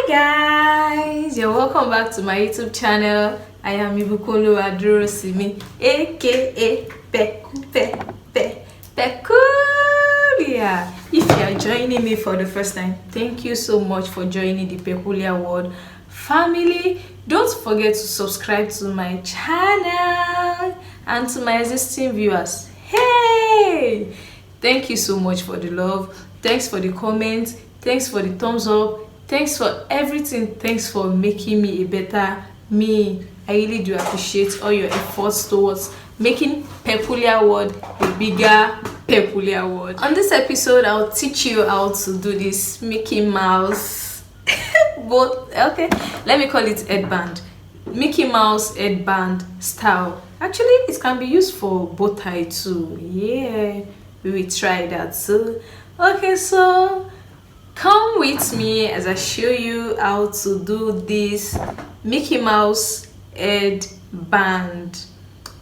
Guys, you're welcome back to my YouTube channel. I am Ibukolo Adurosimi, aka Peculiar. If you are joining me for the first time, thank you so much for joining the Peculiar World family. Don't forget to subscribe to my channel and to my existing viewers. Hey, thank you so much for the love. Thanks for the comments. Thanks for the thumbs up. Thanks for everything. Thanks for making me a better me. I really do appreciate all your efforts towards making Peculiar World a bigger Peculiar World. On this episode, I'll teach you how to do this Mickey Mouse let me call it headband. Mickey Mouse headband style. Actually, it can be used for bow tie too. Yeah, we will try that too. Okay, so come with me as I show you how to do this Mickey Mouse headband.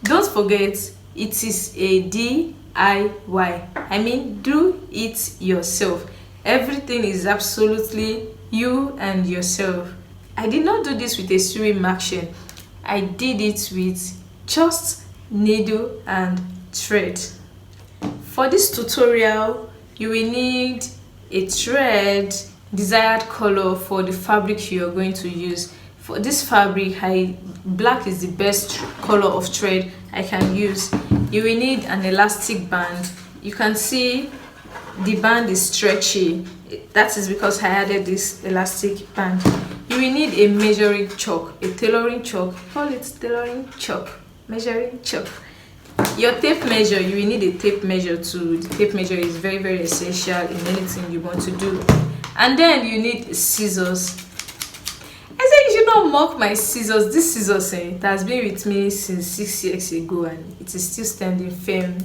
Don't forget, it is a DIY. I mean, do it yourself. Everything is absolutely you and yourself. I did not do this with a sewing machine. I did it with just needle and thread. For this tutorial, you will need a thread, desired color for the fabric you are going to use. For this fabric, black is the best color of thread I can use. You will need an elastic band. You can see the band is stretchy. That is because I added this elastic band. You will need a measuring chalk, a tailoring chalk. Call it tailoring chalk, measuring chalk. Your tape measure, you will need a tape measure too. The tape measure is very, very essential in anything you want to do. And then you need scissors. I said you should not mock my scissors. This scissors, it has been with me since 6 years ago and it is still standing firm.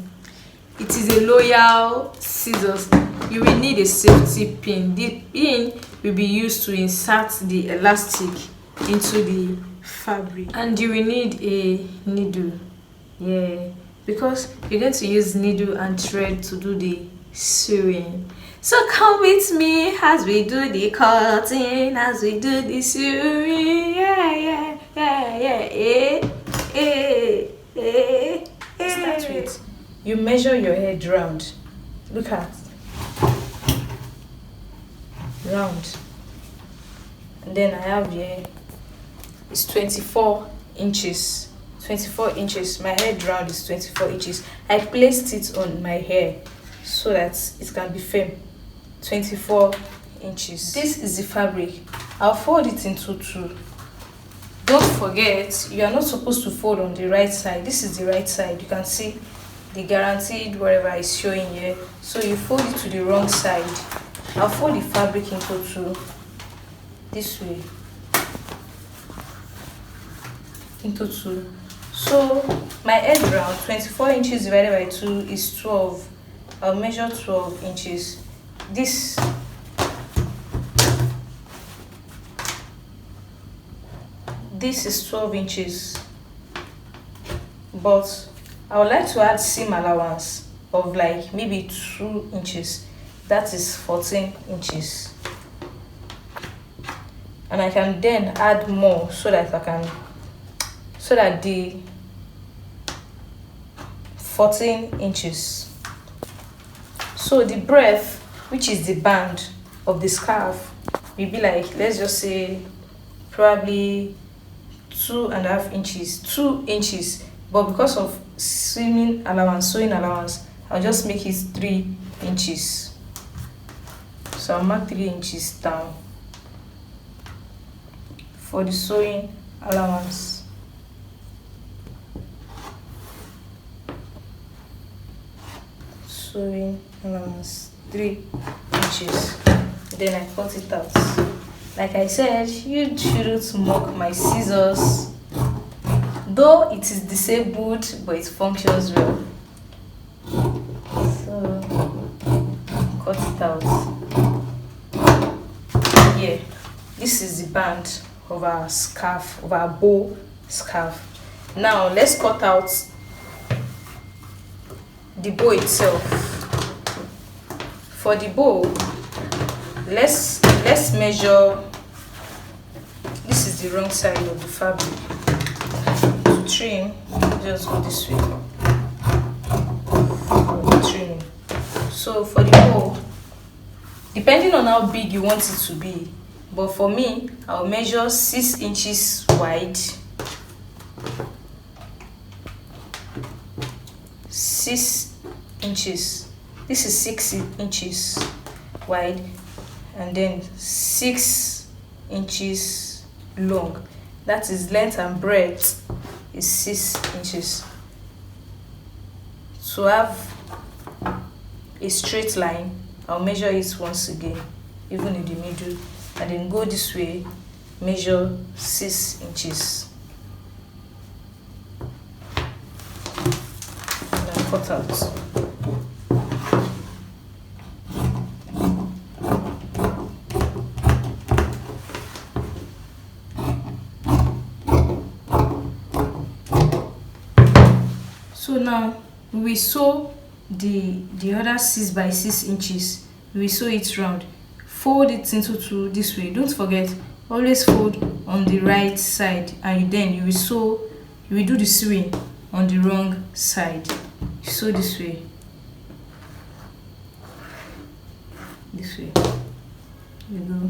It is a loyal scissors. You will need a safety pin. The pin will be used to insert the elastic into the fabric. And you will need a needle. Yeah, because you're going to use needle and thread to do the sewing. So come with me as we do the cutting, as we do the sewing. Yeah. Start with, you measure your head round. Look at round. And then I have here, it's 24 inches. 24 inches. My head round is 24 inches. I placed it on my hair so that it can be firm. 24 inches. This is the fabric. I'll fold it into two. Don't forget, you are not supposed to fold on the right side. This is the right side. You can see the guaranteed whatever is showing here. So you fold it to the wrong side. I'll fold the fabric into two. This way. Into two. So my head round, 24 inches divided by 2 is 12. I'll measure 12 inches. This is 12 inches. But I would like to add seam allowance of like maybe 2 inches. That is 14 inches. And I can then add more so that the 14 inches. So the breadth, which is the band of the scarf, will be like, let's just say probably 2.5 inches, 2 inches. But because of sewing allowance, I'll just make it 3 inches. So I'll mark 3 inches down for the sewing allowance. Sewing allowance 3 inches. Then I cut it out. Like I said, you shouldn't mock my scissors, though it is disabled, but it functions well. So cut it out. Yeah, this is the band of our scarf, of our bow scarf. Now let's cut out the bow itself. For the bow, let's measure is the wrong side of the fabric. To trim, just go this way for the trimming. So for the hole, depending on how big you want it to be, but for me, I'll measure 6 inches wide, 6 inches. This is 6 inches wide, and then 6 inches long. That is length and breadth is 6 inches. To have a straight line, I'll measure it once again, even in the middle, and then go this way, measure 6 inches. And then cut out. So now we sew the other 6 by 6 inches. We sew it round, fold it into two this way. Don't forget, always fold on the right side, and then you will sew, you will do the sewing on the wrong side. Sew this way, this way. There you go.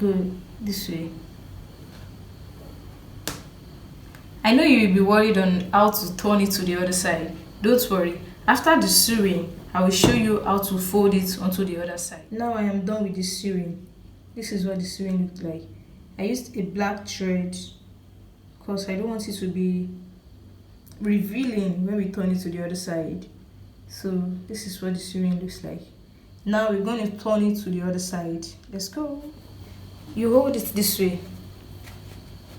Go this way. I know you will be worried on how to turn it to the other side. Don't worry. After the sewing, I will show you how to fold it onto the other side. Now I am done with the sewing. This is what the sewing looked like. I used a black thread because I don't want it to be revealing when we turn it to the other side. So this is what the sewing looks like. Now we're going to turn it to the other side. Let's go. You hold it this way.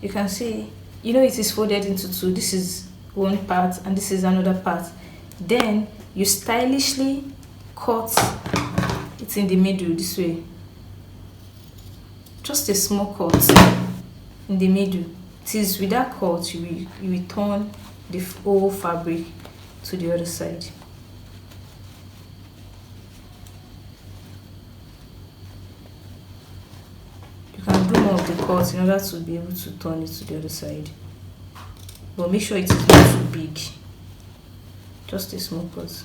You can see, you know, it is folded into two. This is one part and this is another part. Then you stylishly cut it in the middle this way. Just a small cut in the middle. It is with that cut you will turn the whole fabric to the other side. You can do more of the cut in order to be able to turn it to the other side, but make sure it is not too big. Just a small cut.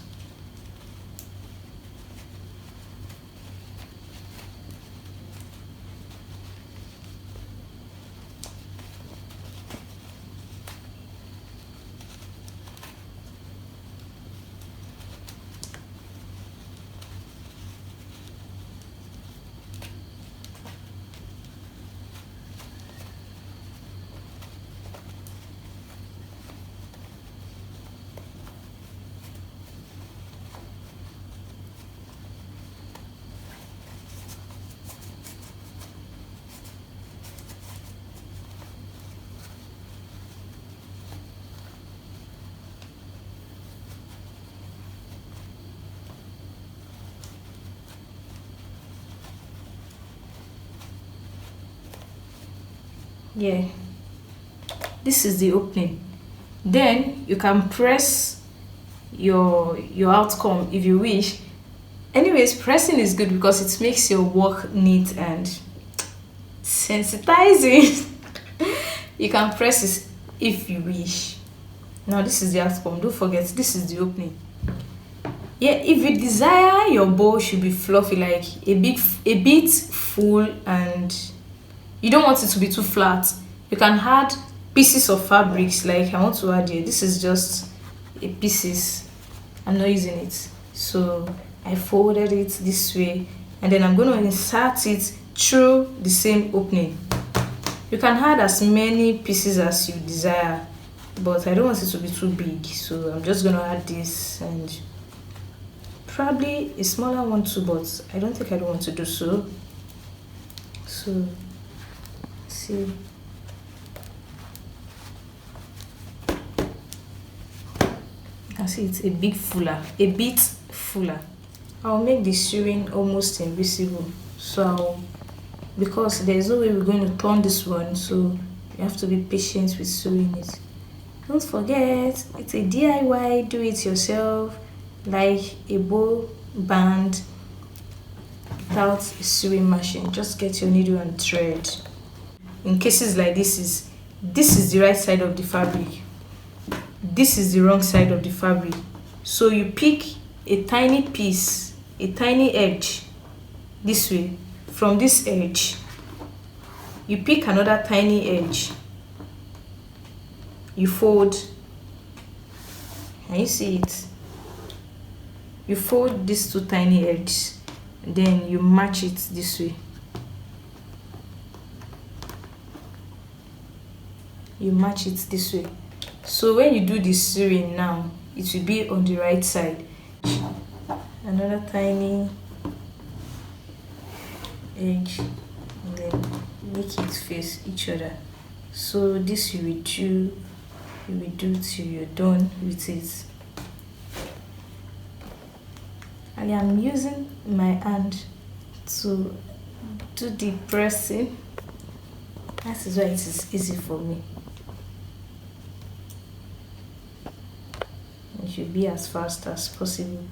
Yeah, this is the opening. Then you can press your outcome if you wish. Anyways, pressing is good because it makes your work neat and sensitizing. You can press it if you wish. Now this is the outcome. Don't forget, this is the opening. Yeah, if you desire your bow should be fluffy, like a bit full, and you don't want it to be too flat, you can add pieces of fabrics like I want to add here. This is just a pieces. I'm not using it. So I folded it this way, and then I'm going to insert it through the same opening. You can add as many pieces as you desire, but I don't want it to be too big, so I'm just going to add this and probably a smaller one too, but I don't think I don't want to do so. So see, you can see it's a bit fuller. I'll make the sewing almost invisible, so because there's no way we're going to turn this one, so You have to be patient with sewing it. Don't forget, it's a DIY, do it yourself, like a bow band without a sewing machine. Just get your needle and thread. In cases like this is the right side of the fabric, this is the wrong side of the fabric. So you pick a tiny piece, a tiny edge this way. From this edge, you pick another tiny edge, you fold. Can you see it? You fold these two tiny edges, then you match it this way. You match it this way. So when you do the sewing now, it will be on the right side. Another tiny edge, and then make it face each other. So this you will do till you're done with it. And I'm using my hand to do the pressing. That is why it is easy for me. It should be as fast as possible.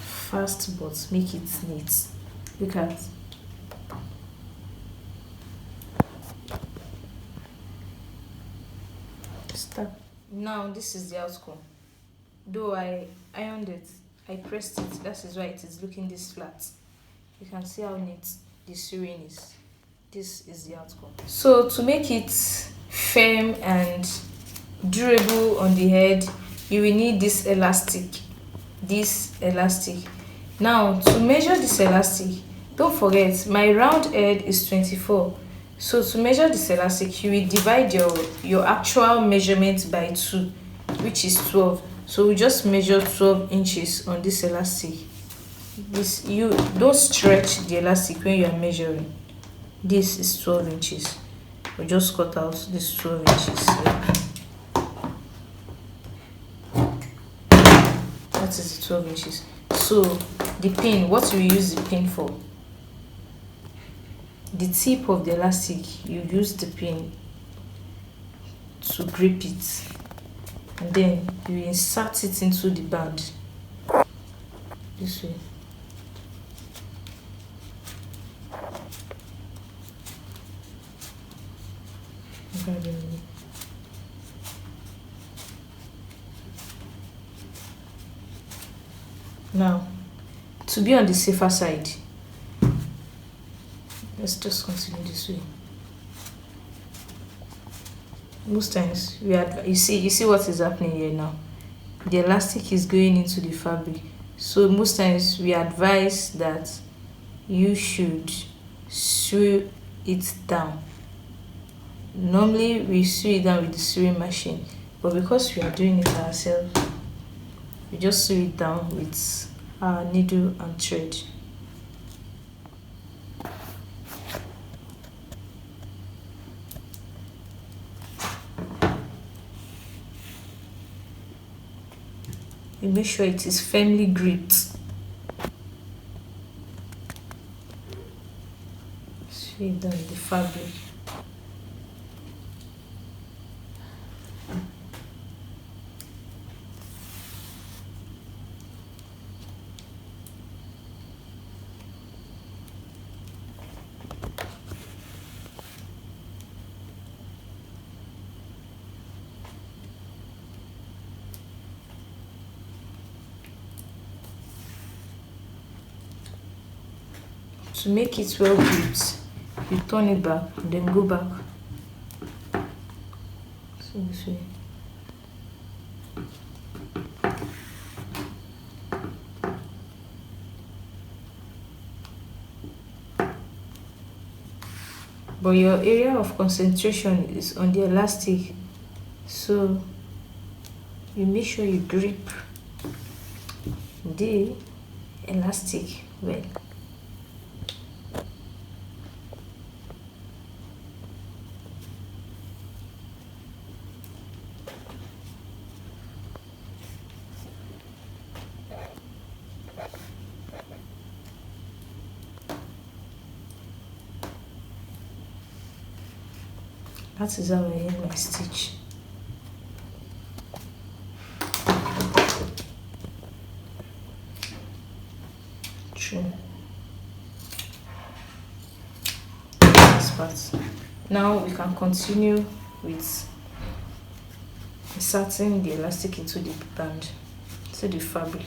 Fast, but make it neat. Look at. Stop. Now this is the outcome. Though I ironed it, I pressed it. That is why it is looking this flat. You can see how neat the sewing is. This is the outcome. So to make it firm and durable on the head, you will need this elastic. Now to measure this elastic, don't forget my round head is 24. So to measure this elastic, you will divide your actual measurement by 2, which is 12. So we just measure 12 inches on this elastic. This, you don't stretch the elastic when you are measuring. This is 12 inches. We just cut out this 12 inches. That is the 12 inches. So the pin, what we use the pin for? The tip of the elastic, you use the pin to grip it, and then you insert it into the band this way. Now, to be on the safer side, let's just continue this way. Most times you see what is happening here now. The elastic is going into the fabric. So most times we advise that you should sew it down. Normally we sew it down with the sewing machine, but because we are doing it ourselves, we just sew it down with our needle and thread. You make sure it is firmly gripped. Sew it down the fabric. To make it well gripped, you turn it back and then go back. So this way. But your area of concentration is on the elastic, so you make sure you grip the elastic well. That is how I end my stitch. True. This part. Now we can continue with inserting the elastic into the band, to the fabric.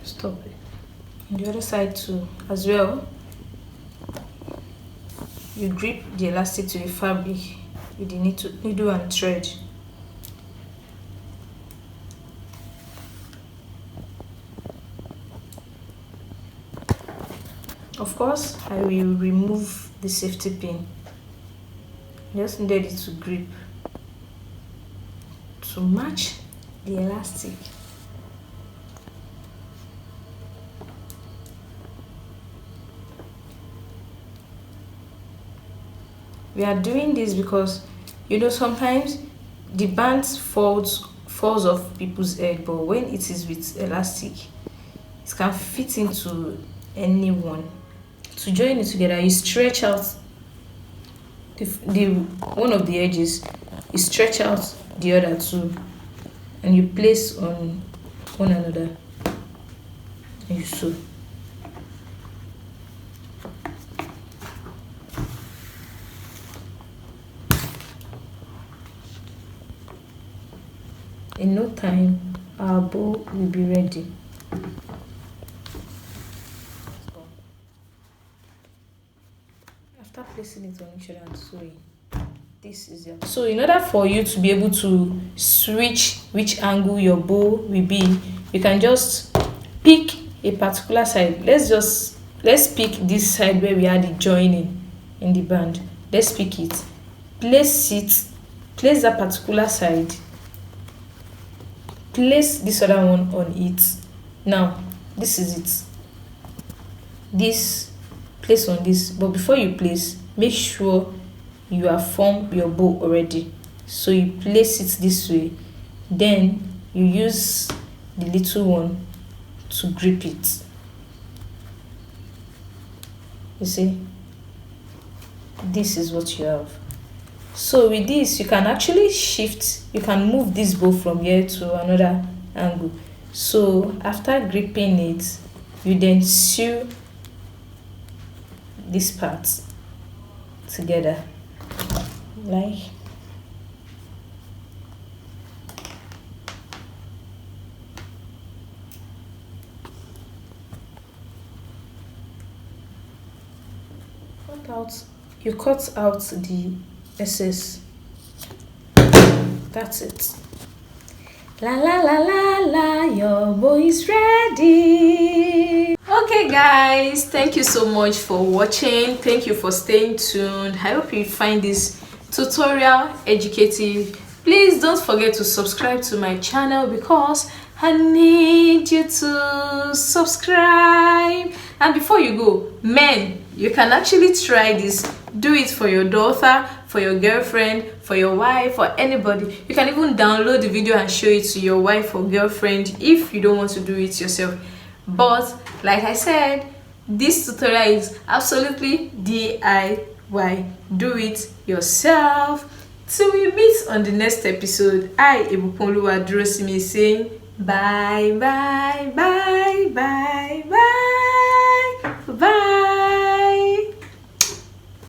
Stop it. On the other side too, as well, you grip the elastic to the fabric with the needle and thread. Of course, I will remove the safety pin. I just needed it to grip to match the elastic. We are doing this because sometimes the band falls off people's head, but when it is with elastic, it can fit into anyone. To join it together, you stretch out the one of the edges, you stretch out the other two, and you place on one another, and you sew. In no time, our bow will be ready. After placing it on each other and sewing, this is your. So in order for you to be able to switch which angle your bow will be, you can just pick a particular side. Let's pick this side where we had the joining in the band. Let's pick it. Place that particular side. Place this other one on it. Now this is it. This place on this, but before you place, make sure you have formed your bow already. So you place it this way, then you use the little one to grip it. You see, this is what you have. So with this, you can actually you can move this bow from here to another angle. So after gripping it, you then sew this part together, like you cut out the excess. That's it. La la la la la, your bow is ready. Okay guys, thank you so much for watching. Thank you for staying tuned. I hope you find this tutorial educative. Please don't forget to subscribe to my channel because I need you to subscribe. And before you go, men, you can actually try this. Do it for your daughter, for your girlfriend, for your wife, or anybody. You can even download the video and show it to your wife or girlfriend if you don't want to do it yourself. But like I said, this tutorial is absolutely DIY. Do it yourself. Till we meet on the next episode, I, Ibukunluwa Durosimi, saying bye, bye, bye, bye, bye.